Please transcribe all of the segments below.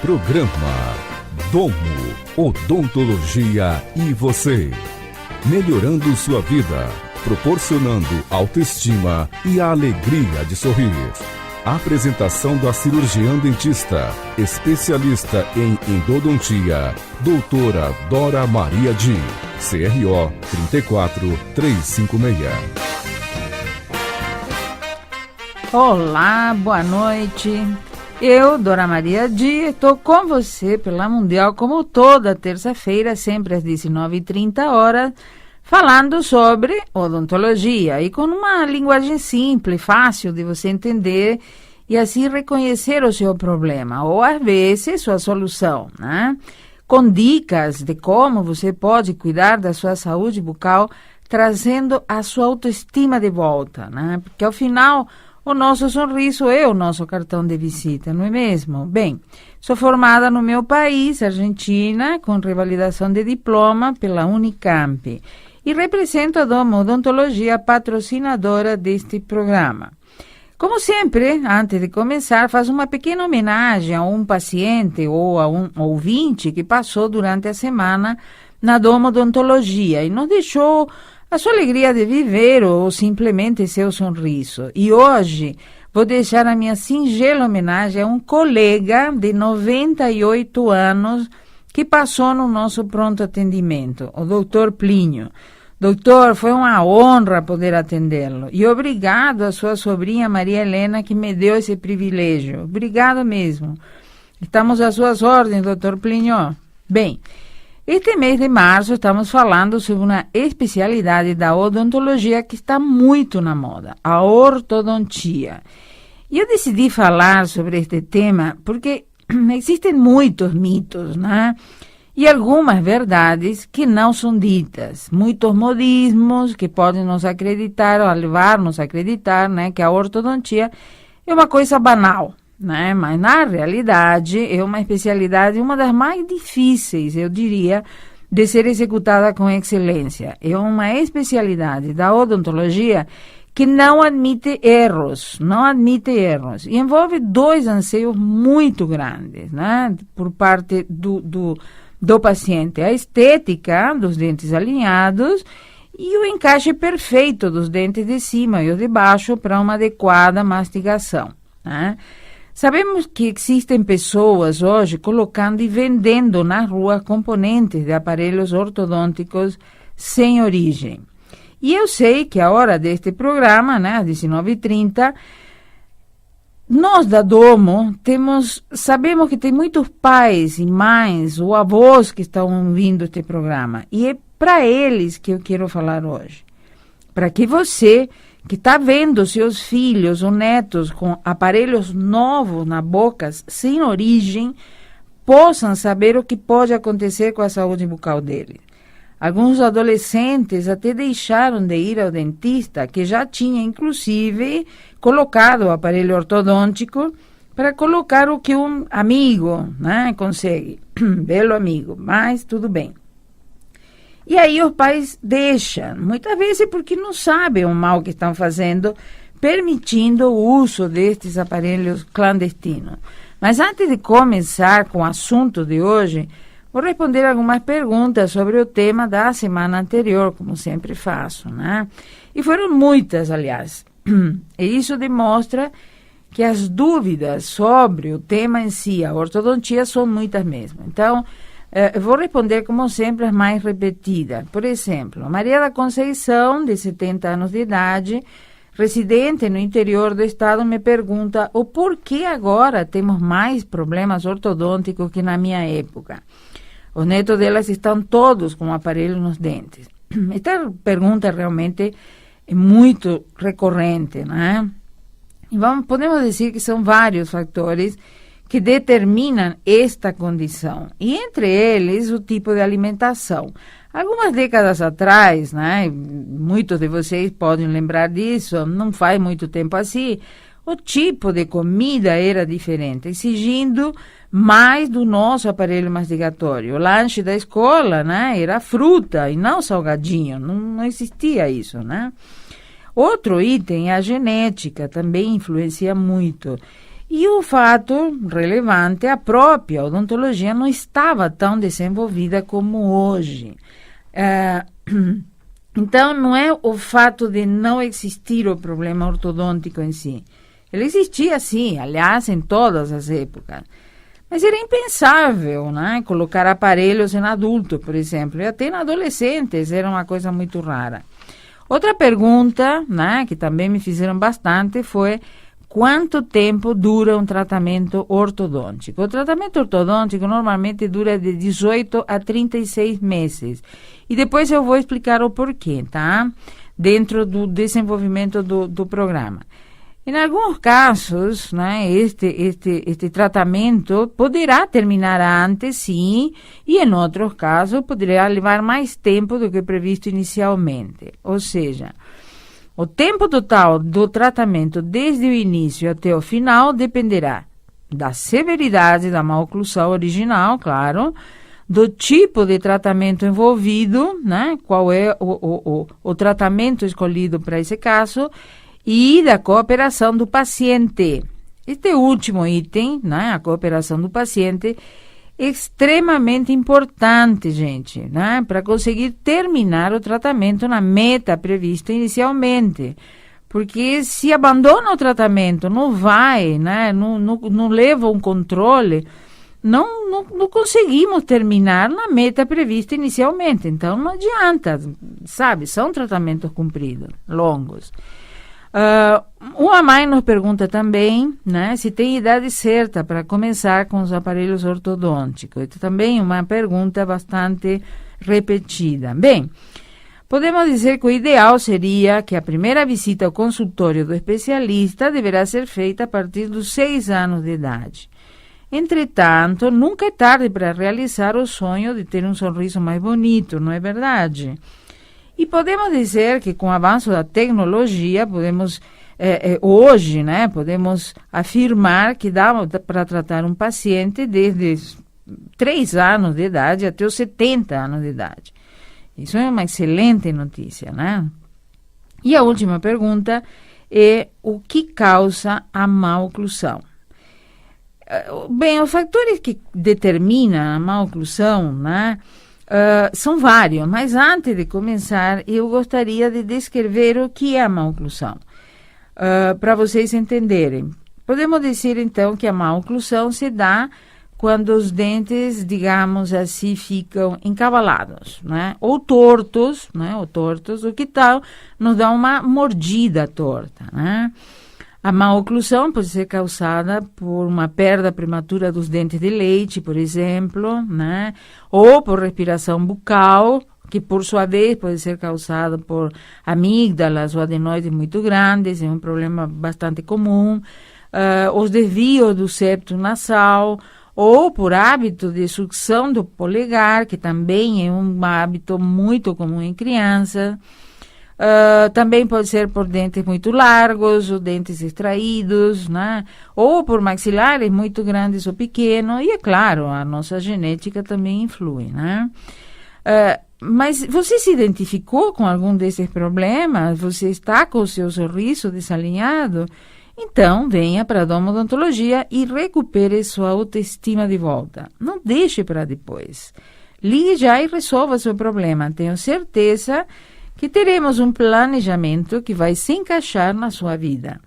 Programa Domo Odontologia e você. Melhorando sua vida, proporcionando autoestima e a alegria de sorrir. Apresentação da cirurgiã dentista, especialista em endodontia, doutora Dora Maria Di, CRO 34356. Olá, boa noite. Eu, Dora Maria Di, estou com você pela Mundial como toda terça-feira, sempre às 19h30, falando sobre odontologia e com uma linguagem simples, fácil de você entender e assim reconhecer o seu problema ou às vezes sua solução, né? Com dicas de como você pode cuidar da sua saúde bucal, trazendo a sua autoestima de volta, né? Porque ao final o nosso sorriso é o nosso cartão de visita, não é mesmo? Bem, sou formada no meu país, Argentina, com revalidação de diploma pela Unicamp e represento a Domo Odontologia, patrocinadora deste programa. Como sempre, antes de começar, faço uma pequena homenagem a um paciente ou a um ouvinte que passou durante a semana na Domo Odontologia e nos deixou a sua alegria de viver ou simplesmente seu sorriso. E hoje vou deixar a minha singela homenagem a um colega de 98 anos que passou no nosso pronto atendimento, o Dr. Plínio. Doutor, foi uma honra poder atendê-lo. E obrigado à sua sobrinha Maria Helena que me deu esse privilégio. Obrigado mesmo. Estamos às suas ordens, Dr. Plínio. Bem, este mês de março estamos falando sobre uma especialidade da odontologia que está muito na moda, a ortodontia. E eu decidi falar sobre este tema porque existem muitos mitos, né? E algumas verdades que não são ditas, muitos modismos que podem nos acreditar ou levar-nos a acreditar, né, que a ortodontia é uma coisa banal. Né? Mas, na realidade, é uma especialidade, uma das mais difíceis, eu diria, de ser executada com excelência. É uma especialidade da odontologia que não admite erros, e envolve dois anseios muito grandes, né? Por parte do paciente. A estética dos dentes alinhados e o encaixe perfeito dos dentes de cima e os de baixo para uma adequada mastigação, né? Sabemos que existem pessoas hoje colocando e vendendo na rua componentes de aparelhos ortodônticos sem origem. E eu sei que a hora deste programa, né, às 19h30, nós da Domo sabemos que tem muitos pais e mães ou avós que estão ouvindo este programa. E é para eles que eu quero falar hoje. Para que você que está vendo seus filhos ou netos com aparelhos novos na boca, sem origem, possam saber o que pode acontecer com a saúde bucal deles. Alguns adolescentes até deixaram de ir ao dentista, que já tinha, inclusive, colocado o aparelho ortodôntico para colocar o que um amigo, né, consegue. Belo amigo, mas tudo bem. E aí os pais deixam, muitas vezes porque não sabem o mal que estão fazendo, permitindo o uso destes aparelhos clandestinos. Mas antes de começar com o assunto de hoje, vou responder algumas perguntas sobre o tema da semana anterior, como sempre faço, né? E foram muitas, aliás. E isso demonstra que as dúvidas sobre o tema em si, a ortodontia, são muitas mesmo. Então, eu vou responder, como sempre, as mais repetidas. Por exemplo, Maria da Conceição, de 70 anos de idade, residente no interior do estado, me pergunta o porquê agora temos mais problemas ortodônticos que na minha época. Os netos delas estão todos com aparelho nos dentes. Esta pergunta realmente é muito recorrente, né? E podemos dizer que são vários fatores que determinam esta condição, e entre eles o tipo de alimentação. Algumas décadas atrás, né, muitos de vocês podem lembrar disso, não faz muito tempo assim, o tipo de comida era diferente, exigindo mais do nosso aparelho mastigatório. O lanche da escola, né, era fruta e não salgadinho, não existia isso, né? Outro item é a genética, também influencia muito. E o fato relevante, a própria odontologia não estava tão desenvolvida como hoje. Então, não é o fato de não existir o problema ortodôntico em si. Ele existia, sim, aliás, em todas as épocas. Mas era impensável, né? Colocar aparelhos em adultos, por exemplo, e até em adolescentes era uma coisa muito rara. Outra pergunta, né, que também me fizeram bastante foi: quanto tempo dura um tratamento ortodôntico? O tratamento ortodôntico normalmente dura de 18 a 36 meses. E depois eu vou explicar o porquê, tá? Dentro do desenvolvimento do programa. Em alguns casos, né, este tratamento poderá terminar antes, sim, e em outros casos poderá levar mais tempo do que previsto inicialmente. Ou seja, o tempo total do tratamento desde o início até o final dependerá da severidade da maloclusão original, claro, do tipo de tratamento envolvido, né, qual é o tratamento escolhido para esse caso, e da cooperação do paciente. Este último item, né, a cooperação do paciente, é extremamente importante, gente, né, para conseguir terminar o tratamento na meta prevista inicialmente. Porque se abandona o tratamento, não vai, né, não leva um controle, não conseguimos terminar na meta prevista inicialmente. Então, não adianta, sabe, são tratamentos compridos, longos. Uma mãe nos pergunta também, né, se tem idade certa para começar com os aparelhos ortodônticos. Isso também é uma pergunta bastante repetida. Bem, podemos dizer que o ideal seria que a primeira visita ao consultório do especialista deverá ser feita a partir dos 6 anos de idade. Entretanto, nunca é tarde para realizar o sonho de ter um sorriso mais bonito, não é verdade? E podemos dizer que com o avanço da tecnologia, hoje, né, podemos afirmar que dá para tratar um paciente desde 3 anos de idade até os 70 anos de idade. Isso é uma excelente notícia, né? E a última pergunta é: o que causa a maloclusão? Bem, os fatores que determinam a maloclusão, né, são vários, mas antes de começar, eu gostaria de descrever o que é a maloclusão, para vocês entenderem. Podemos dizer, então, que a maloclusão se dá quando os dentes, digamos assim, ficam encavalados, né? Ou tortos, né? O que tal nos dá uma mordida torta, né? A maloclusão pode ser causada por uma perda prematura dos dentes de leite, por exemplo, né? Ou por respiração bucal, que por sua vez pode ser causada por amígdalas ou adenoides muito grandes, é um problema bastante comum. Os desvios do septo nasal, ou por hábito de sucção do polegar, que também é um hábito muito comum em crianças. Também pode ser por dentes muito largos, ou dentes extraídos, né? Ou por maxilares muito grandes ou pequenos, e é claro, a nossa genética também influi, né? Mas você se identificou com algum desses problemas? Você está com o seu sorriso desalinhado? Então, venha para a Domodontologia e recupere sua autoestima de volta. Não deixe para depois. Ligue já e resolva seu problema. Tenho certeza que teremos um planejamento que vai se encaixar na sua vida.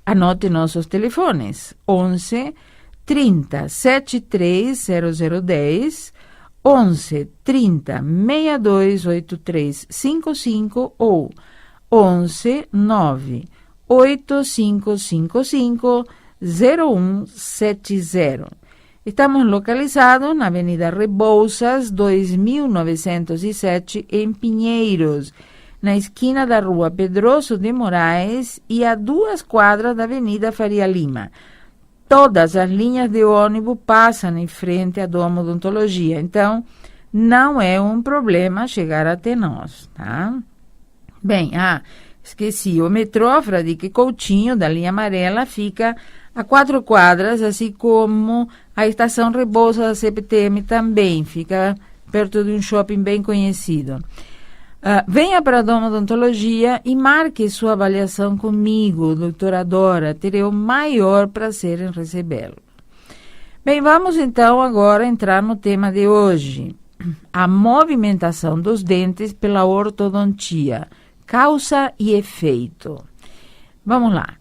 Anote nossos telefones: 11 30 73 0010, 11 30 62 83 55 ou 11 9 8555 0170. Estamos localizados na Avenida Rebouças, 2907, em Pinheiros, na esquina da Rua Pedroso de Moraes e a 2 quadras da Avenida Faria Lima. Todas as linhas de ônibus passam em frente à Domodontologia, então não é um problema chegar até nós, tá? Bem, esqueci, o metrô Fradique Coutinho, da linha amarela, fica a 4 quadras, assim como a estação Rebouças da CPTM também, fica perto de um shopping bem conhecido. Venha para a odontologia e marque sua avaliação comigo, doutora Dora. Terei o maior prazer em recebê-lo. Bem, vamos então agora entrar no tema de hoje. A movimentação dos dentes pela ortodontia. Causa e efeito. Vamos lá.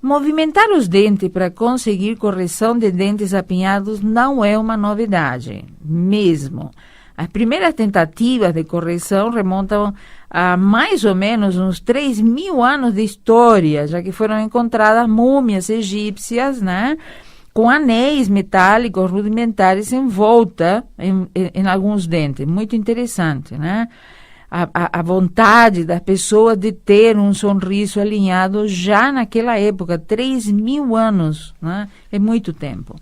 Movimentar os dentes para conseguir correção de dentes apinhados não é uma novidade, mesmo. As primeiras tentativas de correção remontam a mais ou menos uns 3.000 anos de história, já que foram encontradas múmias egípcias, né, com anéis metálicos rudimentares em volta em alguns dentes. Muito interessante, né? A vontade das pessoas de ter um sorriso alinhado já naquela época, 3.000 anos, né? É muito tempo.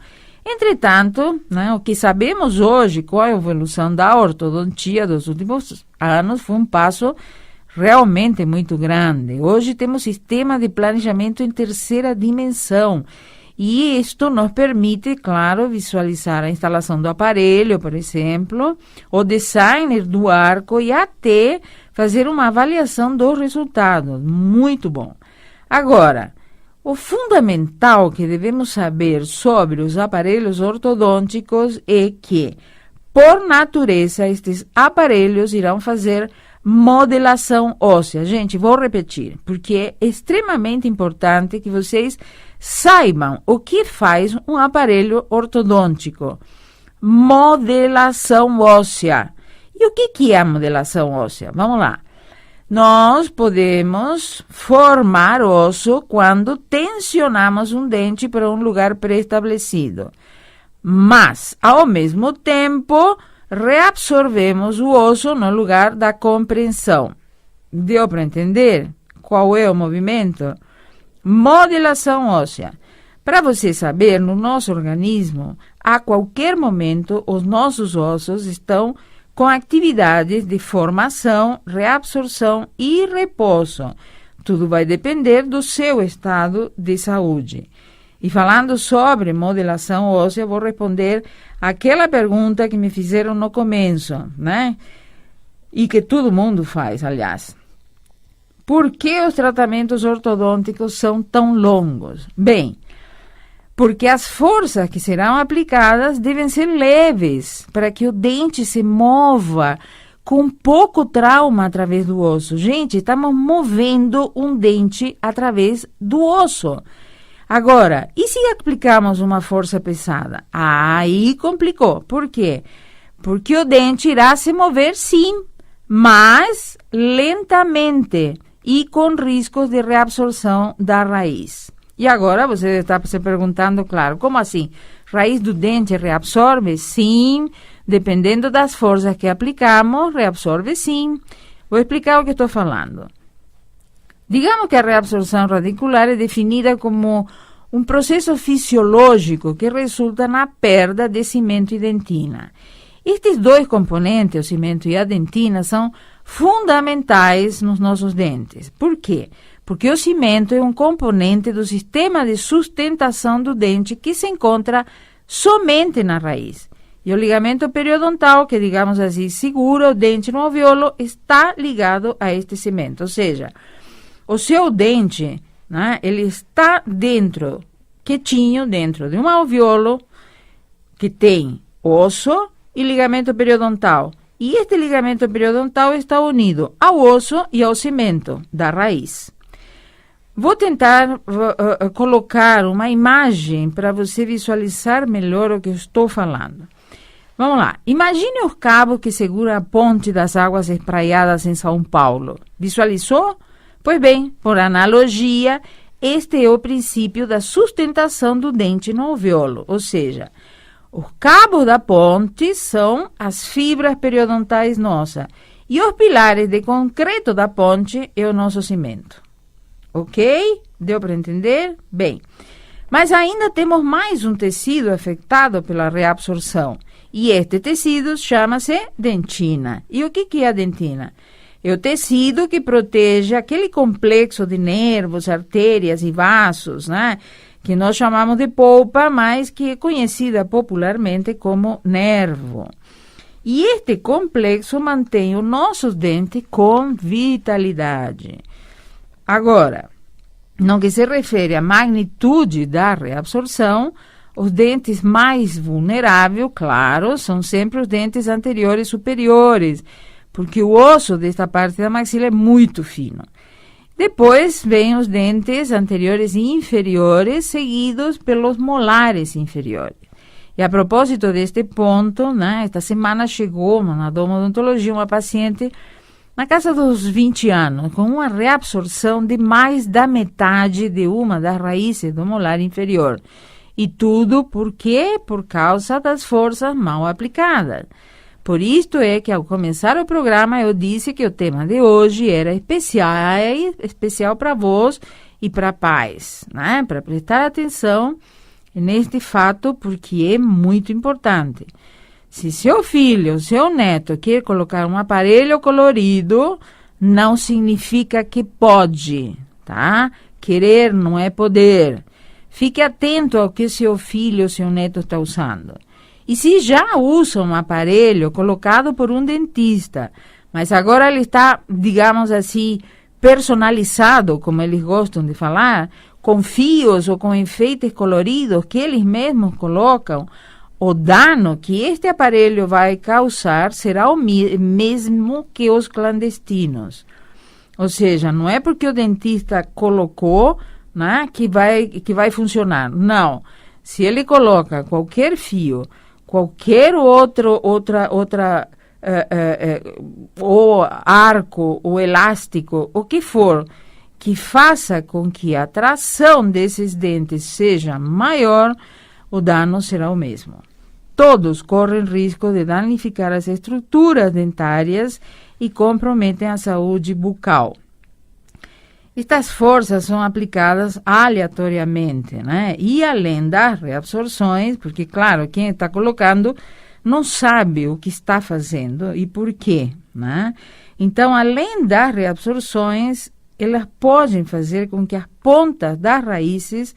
Entretanto, né, o que sabemos hoje com a evolução da ortodontia dos últimos anos foi um passo realmente muito grande. Hoje temos sistema de planejamento em terceira dimensão e isto nos permite, claro, visualizar a instalação do aparelho, por exemplo, o design do arco e até fazer uma avaliação dos resultados. Muito bom. Agora, o fundamental que devemos saber sobre os aparelhos ortodônticos é que, por natureza, estes aparelhos irão fazer modelação óssea. Gente, vou repetir, porque é extremamente importante que vocês saibam o que faz um aparelho ortodôntico. Modelação óssea. E o que é a modelação óssea? Vamos lá. Nós podemos formar osso quando tensionamos um dente para um lugar pré-estabelecido, mas, ao mesmo tempo, reabsorvemos o osso no lugar da compreensão. Deu para entender qual é o movimento? Modelação óssea. Para você saber, no nosso organismo, a qualquer momento, os nossos ossos estão com atividades de formação, reabsorção e repouso. Tudo vai depender do seu estado de saúde. E falando sobre modelação óssea, vou responder aquela pergunta que me fizeram no começo, né? E que todo mundo faz, aliás. Por que os tratamentos ortodônticos são tão longos? Bem, porque as forças que serão aplicadas devem ser leves, para que o dente se mova com pouco trauma através do osso. Gente, estamos movendo um dente através do osso. Agora, e se aplicarmos uma força pesada? Aí complicou. Por quê? Porque o dente irá se mover sim, mas lentamente e com riscos de reabsorção da raiz. E agora você está se perguntando, claro, como assim? Raiz do dente reabsorve? Sim, dependendo das forças que aplicamos, reabsorve sim. Vou explicar o que estou falando. Digamos que a reabsorção radicular é definida como um processo fisiológico que resulta na perda de cimento e dentina. Estes dois componentes, o cimento e a dentina, são fundamentais nos nossos dentes. Por quê? Porque o cimento é um componente do sistema de sustentação do dente que se encontra somente na raiz. E o ligamento periodontal, que digamos assim, segura o dente no alvéolo, está ligado a este cimento. Ou seja, o seu dente, né, ele está dentro, quietinho, dentro de um alvéolo que tem osso e ligamento periodontal. E este ligamento periodontal está unido ao osso e ao cimento da raiz. Vou tentar colocar uma imagem para você visualizar melhor o que eu estou falando. Vamos lá. Imagine o cabo que segura a ponte das águas espraiadas em São Paulo. Visualizou? Pois bem, por analogia, este é o princípio da sustentação do dente no alvéolo, ou seja, os cabos da ponte são as fibras periodontais nossas e os pilares de concreto da ponte é o nosso cimento. Ok? Deu para entender? Bem, mas ainda temos mais um tecido afetado pela reabsorção e este tecido chama-se dentina. E o que é a dentina? É o tecido que protege aquele complexo de nervos, artérias e vasos, né? Que nós chamamos de polpa, mas que é conhecida popularmente como nervo. E este complexo mantém os nossos dentes com vitalidade. Agora, no que se refere à magnitude da reabsorção, os dentes mais vulneráveis, claro, são sempre os dentes anteriores superiores, porque o osso desta parte da maxila é muito fino. Depois vêm os dentes anteriores e inferiores, seguidos pelos molares inferiores. E a propósito deste ponto, né, esta semana chegou na odontologia uma paciente na casa dos 20 anos, com uma reabsorção de mais da metade de uma das raízes do molar inferior. E tudo por quê? Por causa das forças mal aplicadas. Por isto é que, ao começar o programa, eu disse que o tema de hoje era especial para vós e para pais, né? Para prestar atenção neste fato, porque é muito importante. Se seu filho, seu neto quer colocar um aparelho colorido, não significa que pode, tá? Querer não é poder. Fique atento ao que seu filho, seu neto está usando. E se já usa um aparelho colocado por um dentista, mas agora ele está, digamos assim, personalizado, como eles gostam de falar, com fios ou com enfeites coloridos que eles mesmos colocam, o dano que este aparelho vai causar será o mesmo que os clandestinos. Ou seja, não é porque o dentista colocou, né, que vai funcionar. Não. Se ele coloca qualquer fio, qualquer ou arco, ou elástico, o que for, que faça com que a tração desses dentes seja maior, o dano será o mesmo. Todos correm risco de danificar as estruturas dentárias e comprometem a saúde bucal. Estas forças são aplicadas aleatoriamente, né? E além das reabsorções, porque, claro, quem está colocando não sabe o que está fazendo e por quê, né? Então, além das reabsorções, elas podem fazer com que as pontas das raízes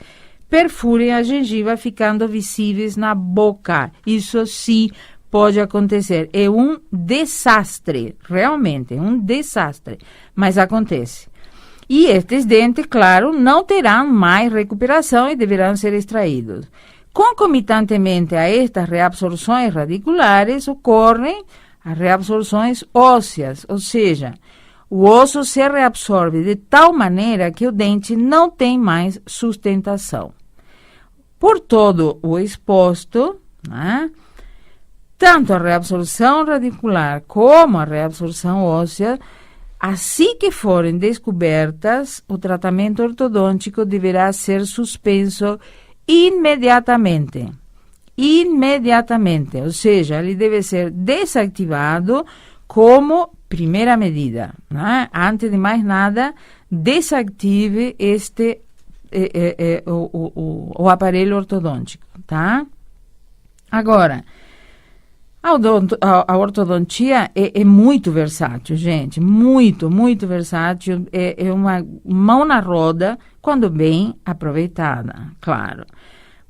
perfurem a gengiva, ficando visíveis na boca. Isso sim pode acontecer. É um desastre, realmente, é um desastre, mas acontece. E estes dentes, claro, não terão mais recuperação e deverão ser extraídos. Concomitantemente a estas reabsorções radiculares, ocorrem as reabsorções ósseas, ou seja, o osso se reabsorve de tal maneira que o dente não tem mais sustentação. Por todo o exposto, né, tanto a reabsorção radicular como a reabsorção óssea, assim que forem descobertas, o tratamento ortodôntico deverá ser suspenso imediatamente. Imediatamente, ou seja, ele deve ser desativado como primeira medida, né? Antes de mais nada, desative o aparelho ortodôntico, tá? Agora, a ortodontia é muito versátil, gente, muito versátil, é uma mão na roda quando bem aproveitada, claro.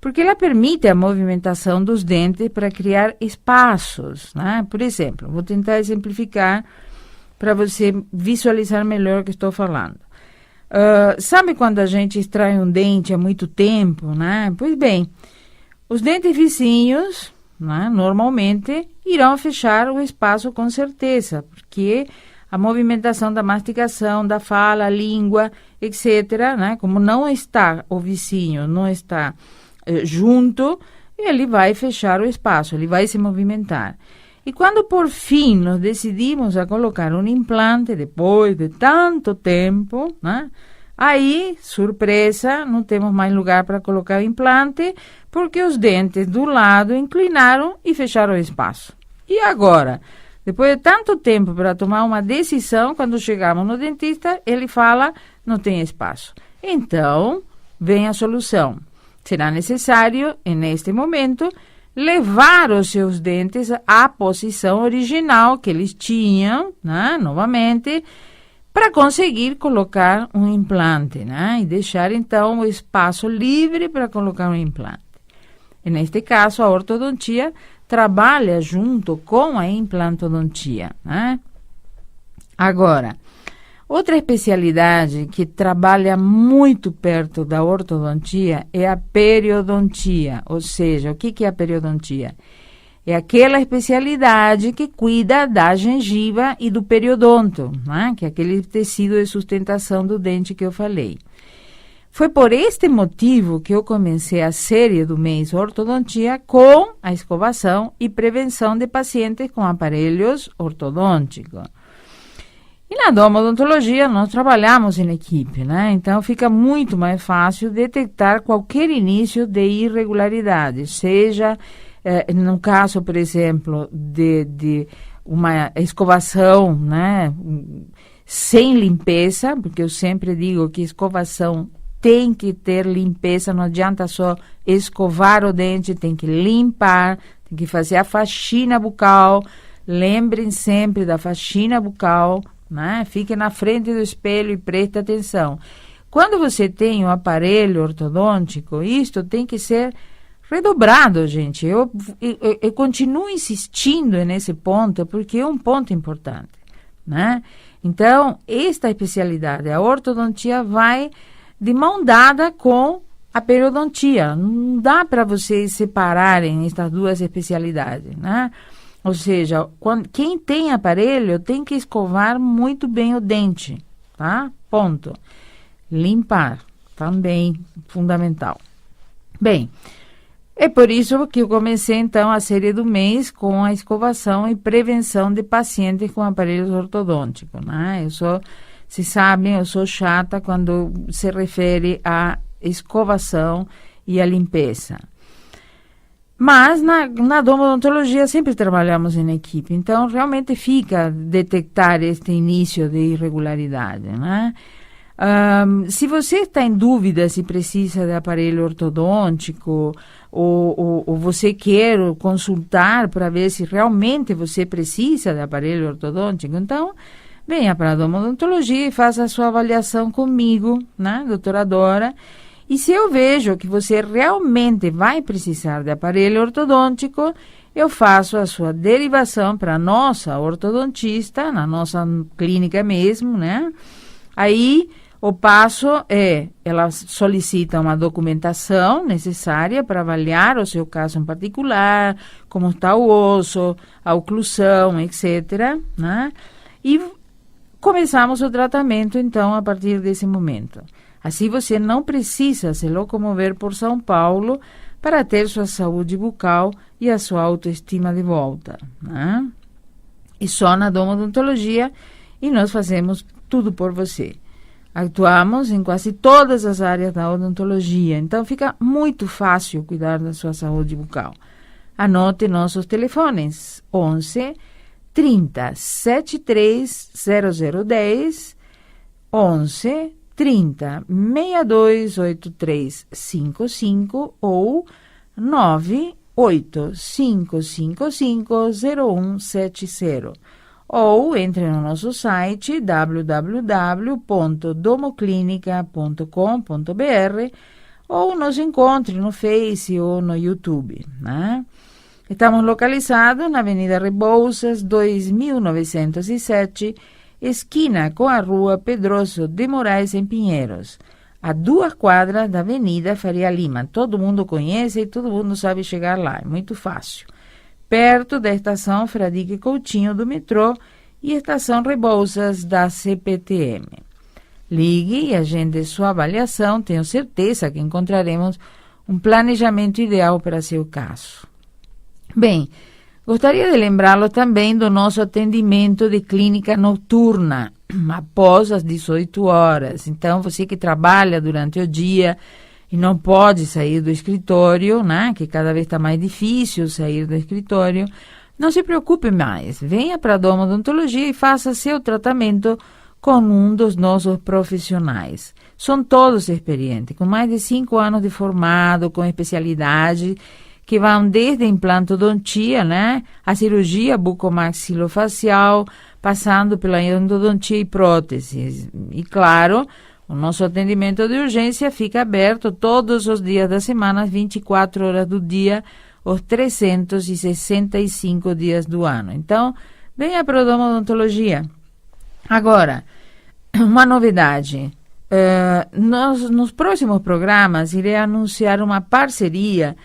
Porque ela permite a movimentação dos dentes para criar espaços, né? Por exemplo, vou tentar exemplificar para você visualizar melhor o que estou falando. Sabe quando a gente extrai um dente há muito tempo, né? Pois bem, os dentes vizinhos, né, normalmente irão fechar o espaço com certeza, porque a movimentação da mastigação, da fala, a língua, etc., né, como não está o vizinho, não está junto, ele vai fechar o espaço, ele vai se movimentar. E quando por fim nós decidimos a colocar um implante, depois de tanto tempo, né, aí, surpresa, não temos mais lugar para colocar o implante, porque os dentes do lado inclinaram e fecharam o espaço. E agora, depois de tanto tempo para tomar uma decisão, quando chegamos no dentista, ele fala, não tem espaço. Então, vem a solução. Será necessário, neste momento, levar os seus dentes à posição original que eles tinham, né, novamente, para conseguir colocar um implante, né, e deixar, então, o espaço livre para colocar um implante. Neste caso, a ortodontia trabalha junto com a implantodontia, né? Agora, outra especialidade que trabalha muito perto da ortodontia é a periodontia, ou seja, o que é a periodontia? É aquela especialidade que cuida da gengiva e do periodonto, né? Que é aquele tecido de sustentação do dente que eu falei. Foi por este motivo que eu comecei a série do mês Ortodontia com a escovação e prevenção de pacientes com aparelhos ortodônticos. E na domodontologia nós trabalhamos em equipe, né? Então fica muito mais fácil detectar qualquer início de irregularidade, seja no caso, por exemplo, de uma escovação, né, sem limpeza, porque eu sempre digo que escovação tem que ter limpeza, não adianta só escovar o dente, tem que limpar, tem que fazer a faxina bucal. Lembrem sempre da faxina bucal, né? Fique na frente do espelho e preste atenção. Quando você tem um aparelho ortodôntico, isto tem que ser redobrado, gente. Eu continuo insistindo nesse ponto, porque é um ponto importante, né? Então, esta especialidade, a ortodontia, vai de mão dada com a periodontia. Não dá para vocês separarem estas duas especialidades, né? Ou seja, quem tem aparelho tem que escovar muito bem o dente, tá? Ponto. Limpar, também fundamental. Bem, é por isso que eu comecei, então, a série do mês com a escovação e prevenção de pacientes com aparelhos ortodônticos, né? Vocês sabem, eu sou chata quando se refere à escovação e à limpeza. Mas na domodontologia sempre trabalhamos em equipe, então realmente fica detectar este início de irregularidade, né? Se você está em dúvida se precisa de aparelho ortodôntico ou você quer consultar para ver se realmente você precisa de aparelho ortodôntico, então venha para a domodontologia e faça a sua avaliação comigo, né, doutora Dora. E se eu vejo que você realmente vai precisar de aparelho ortodôntico, eu faço a sua derivação para a nossa ortodontista, na nossa clínica mesmo, né? Aí o passo é, ela solicita uma documentação necessária para avaliar o seu caso em particular, como está o osso, a oclusão, etc., né? E começamos o tratamento, então, a partir desse momento. Assim você não precisa se locomover por São Paulo para ter sua saúde bucal e a sua autoestima de volta, né? E só na domodontologia, e nós fazemos tudo por você. Atuamos em quase todas as áreas da odontologia, então fica muito fácil cuidar da sua saúde bucal. Anote nossos telefones: 11 30 73 0010, 11 30 62 8355 ou 985550170. Ou entre no nosso site www.domoclinica.com.br ou nos encontre no Face ou no YouTube, né? Estamos localizados na Avenida Rebouças, 2907, esquina com a Rua Pedroso de Moraes, em Pinheiros, a 2 quadras da Avenida Faria Lima. Todo mundo conhece e todo mundo sabe chegar lá, é muito fácil. Perto da estação Fradique Coutinho do metrô e estação Rebouças da CPTM. Ligue e agende sua avaliação, tenho certeza que encontraremos um planejamento ideal para seu caso. Bem, gostaria de lembrá-lo também do nosso atendimento de clínica noturna, após as 18 horas. Então, você que trabalha durante o dia e não pode sair do escritório, né, que cada vez está mais difícil sair do escritório, não se preocupe mais. Venha para a domodontologia e faça seu tratamento com um dos nossos profissionais. São todos experientes, com mais de 5 anos de formado, com especialidade, que vão desde a implantodontia, né, a cirurgia bucomaxilofacial, passando pela endodontia e próteses. E, claro, o nosso atendimento de urgência fica aberto todos os dias da semana, 24 horas do dia, os 365 dias do ano. Então, venha para o Odontologia. Agora, uma novidade. Nos próximos programas, irei anunciar uma parceria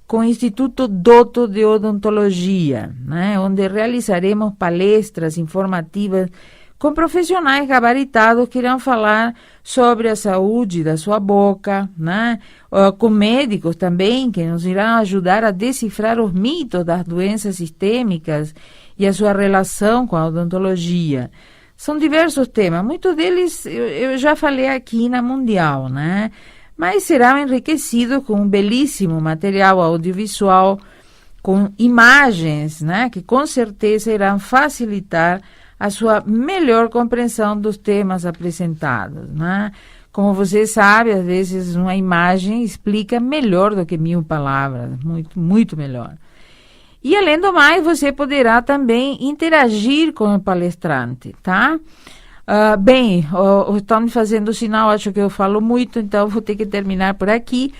com o Instituto Dotto de Odontologia, né, onde realizaremos palestras informativas com profissionais gabaritados que irão falar sobre a saúde da sua boca, né, com médicos também, que nos irão ajudar a decifrar os mitos das doenças sistêmicas e a sua relação com a odontologia. São diversos temas, muitos deles eu já falei aqui na Mundial, né? Mas serão enriquecidos com um belíssimo material audiovisual, com imagens, né? Que com certeza irão facilitar a sua melhor compreensão dos temas apresentados, né? Como você sabe, às vezes uma imagem explica melhor do que 1000 palavras, muito, muito melhor. E, além do mais, você poderá também interagir com o palestrante, tá? Estão me fazendo sinal, acho que eu falo muito, então vou ter que terminar por aqui.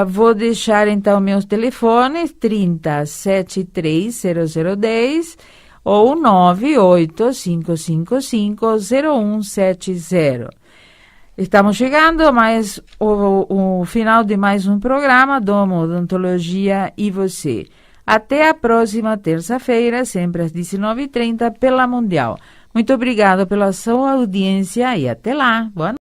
Vou deixar, então, meus telefones, 30730010 ou 985550170. Estamos chegando a mais o final de mais um programa, Domo Odontologia e você. Até a próxima terça-feira, sempre às 19h30, pela Mundial. Muito obrigado pela sua audiência e até lá. Boa noite.